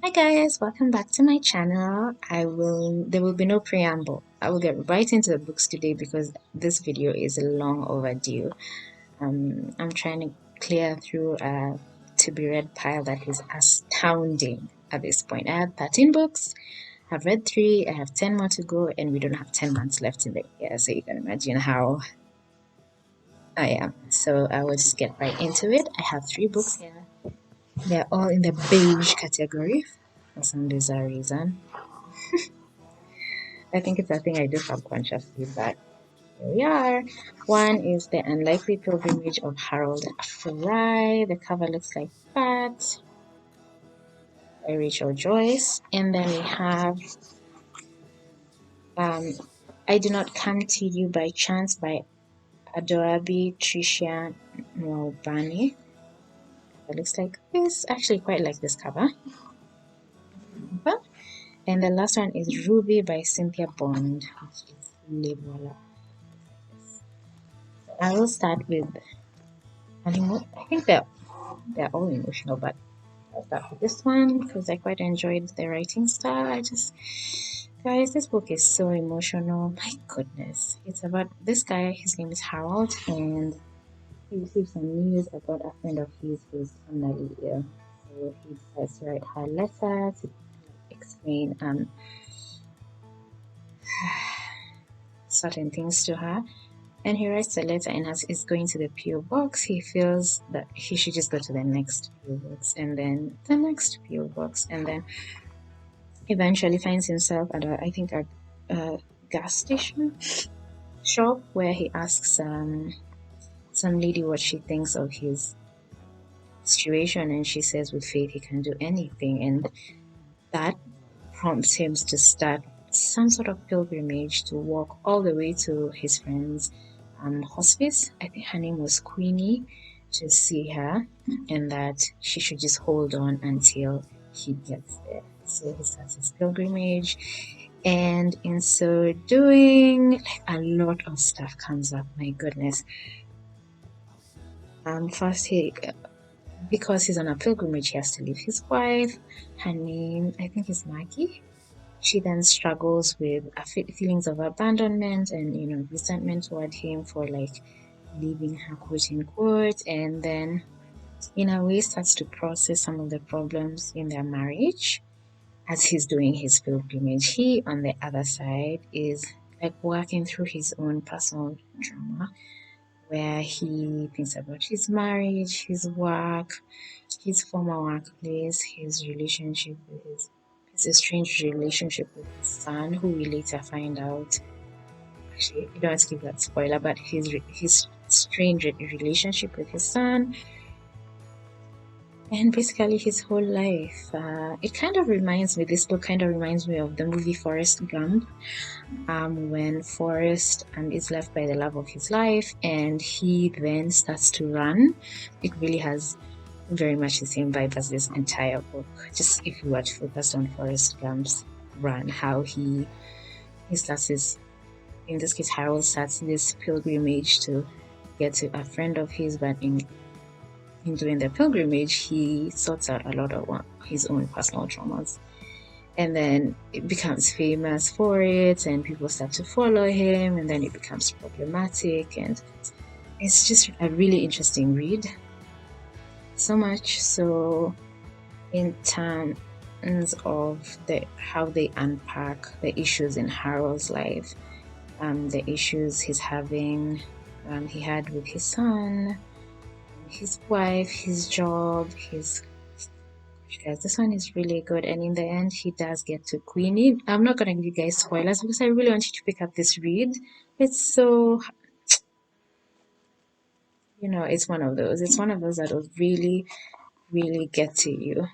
Hi guys, welcome back to my channel. There will be no preamble. I will get right into the books today because this video is long overdue. I'm trying to clear through a to be read pile that is astounding at this point. I have 13 books. I've read 3. I have 10 more to go, and we don't have 10 months left in the year, so you can imagine how I am. So I will just get right into it. I have 3 books here. They're all in the beige category for some bizarre reason. I think it's a thing I do subconsciously, but here we are. One is The Unlikely Pilgrimage of Harold Fry. The cover looks like that by Joyce. And then we have I Do Not Come to You by Chance by Adaobi, Tricia, Nwaubani. It looks like this. I actually quite like this cover. And the last one is Ruby by Cynthia Bond, which is Voila. I will start with I think they're all emotional, but I'll start with this one because I quite enjoyed the writing style. Guys, this book is so emotional. My goodness. It's about this guy. His name is Harold, and he received some news about a friend of his who's terminally ill. So he decides to write her a letter to explain certain things to her. And he writes a letter, and as he's going to the PO box, he feels that he should just go to the next PO box, and then the next PO box, and then eventually finds himself at a gas station shop where he asks some lady what she thinks of his situation, and she says with faith he can do anything, and that prompts him to start some sort of pilgrimage to walk all the way to his friend's hospice. I think her name was Queenie, to see her, and that she should just hold on until he gets there. So he starts his pilgrimage, and in so doing, a lot of stuff comes up. My goodness. First, because he's on a pilgrimage, he has to leave his wife. Her name, I think, is Maggie. She then struggles with feelings of abandonment and resentment toward him for leaving her, quote unquote, and then in a way starts to process some of the problems in their marriage as he's doing his pilgrimage. He, on the other side, is working through his own personal trauma, where he thinks about his marriage, his work, his former workplace, his relationship with his estranged relationship with his son, who we later find out. Actually, you don't have to give that spoiler, but his strange relationship with his son, and basically his whole life. This book kind of reminds me of the movie Forrest Gump, when Forrest is left by the love of his life and he then starts to run. It really has very much the same vibe as this entire book. Just if you were to focus on Forrest Gump's run, how he starts this, in this case Harold starts this pilgrimage to get to a friend of his, but in doing the pilgrimage he sorts out a lot of his own personal traumas, and then it becomes famous for it and people start to follow him, and then it becomes problematic, and it's just a really interesting read. So much so in terms of how they unpack the issues in Harold's life, the issues he had with his son, his wife, his job, guys, this one is really good, and in the end he does get to Queenie. I'm not gonna give you guys spoilers because I really want you to pick up this read. It's so, it's one of those that will really, really get to you.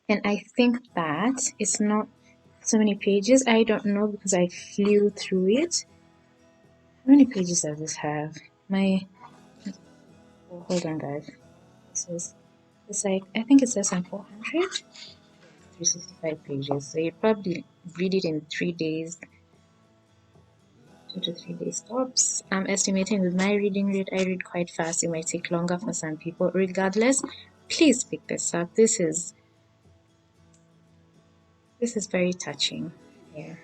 And I think that it's not so many pages. I don't know because I flew through it. How many pages does this have? Hold on, guys. It's like, I think it's less than 400. 365 pages. So you probably read it in 3 days, 2 to 3 days tops. I'm estimating with my reading rate, I read quite fast. It might take longer for some people. Regardless, please pick this up. This is This is very touching. Yeah.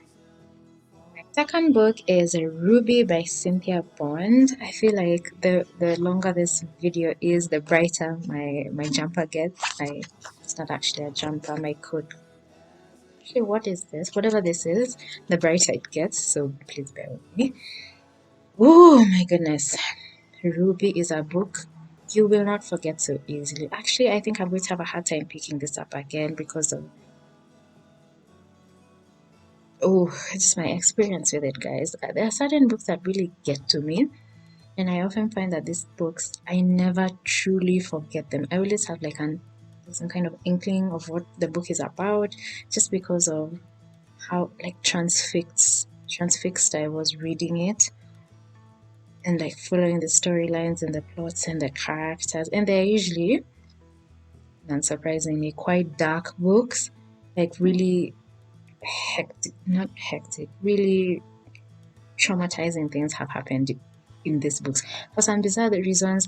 My second book is Ruby by Cynthia Bond. I feel like the longer this video is, the brighter my jumper gets. It's not actually a jumper, my coat. Actually, what is this? Whatever this is, the brighter it gets. So please bear with me. Oh my goodness. Ruby is a book you will not forget so easily. Actually, I think I'm going to have a hard time picking this up again because of just my experience with it, guys. There are certain books that really get to me, and I often find that these books I never truly forget them. I always have like some kind of inkling of what the book is about, just because of how like transfixed I was reading it and like following the storylines and the plots and the characters, and they're usually, unsurprisingly, quite dark books, like really hectic, not hectic, really traumatizing things have happened in these books. For some bizarre reasons,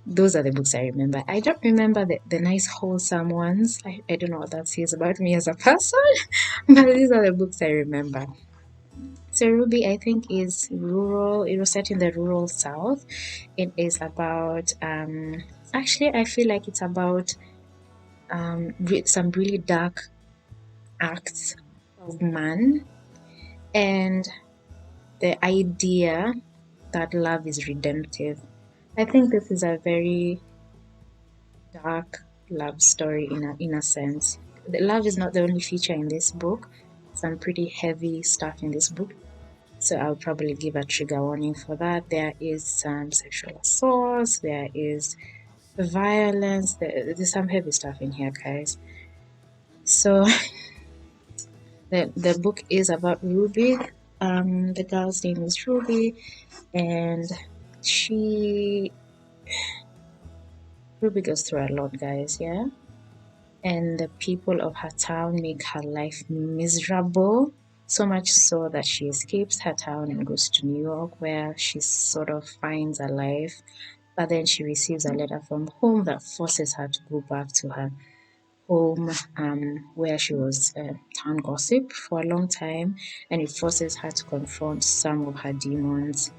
those are the books I remember. I don't remember the nice, wholesome ones. I don't know what that says about me as a person, but these are the books I remember. So Ruby, I think, is rural. It was set in the rural South. It is about, actually, I feel like it's about some really dark acts of man and the idea that love is redemptive. I think this is a very dark love story in a sense. The love is not the only feature in this book. Some pretty heavy stuff in this book. So I'll probably give a trigger warning for that. There is some sexual assault, there is violence, there's some heavy stuff in here, guys. So the book is about Ruby. The girl's name is Ruby, and Ruby goes through a lot, guys, yeah? And the people of her town make her life miserable, so much so that she escapes her town and goes to New York, where she sort of finds a life. But then she receives a letter from home that forces her to go back to her home, where she was town gossip for a long time, and it forces her to confront some of her demons.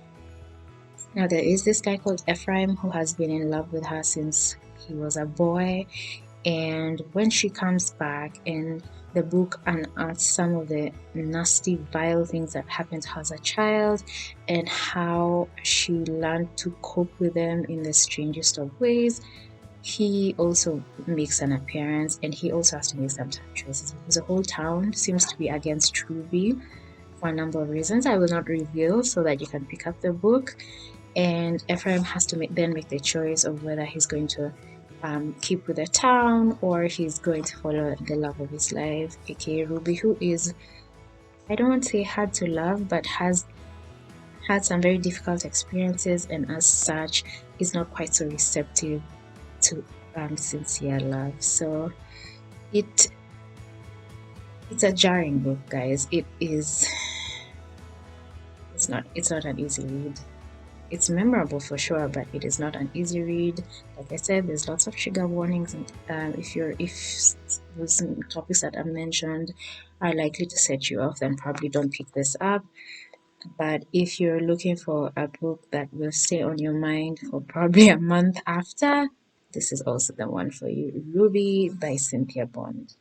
Now, there is this guy called Ephraim who has been in love with her since he was a boy, and when she comes back, and the book unearths some of the nasty, vile things that happened to her as a child and how she learned to cope with them in the strangest of ways. He also makes an appearance, and he also has to make some tough choices because the whole town seems to be against Ruby for a number of reasons I will not reveal, so that you can pick up the book. And Ephraim has to make the choice of whether he's going to keep with the town or he's going to follow the love of his life, aka Ruby, who is, I don't want to say hard to love, but has had some very difficult experiences, and as such is not quite so receptive to sincere love. So it's a jarring book, guys. It's not an easy read. It's memorable for sure, but it is not an easy read. Like I said, there's lots of trigger warnings, and if those topics that I've mentioned are likely to set you off, then probably don't pick this up. But if you're looking for a book that will stay on your mind for probably a month after, this is also the one for you. Ruby by Cynthia Bond.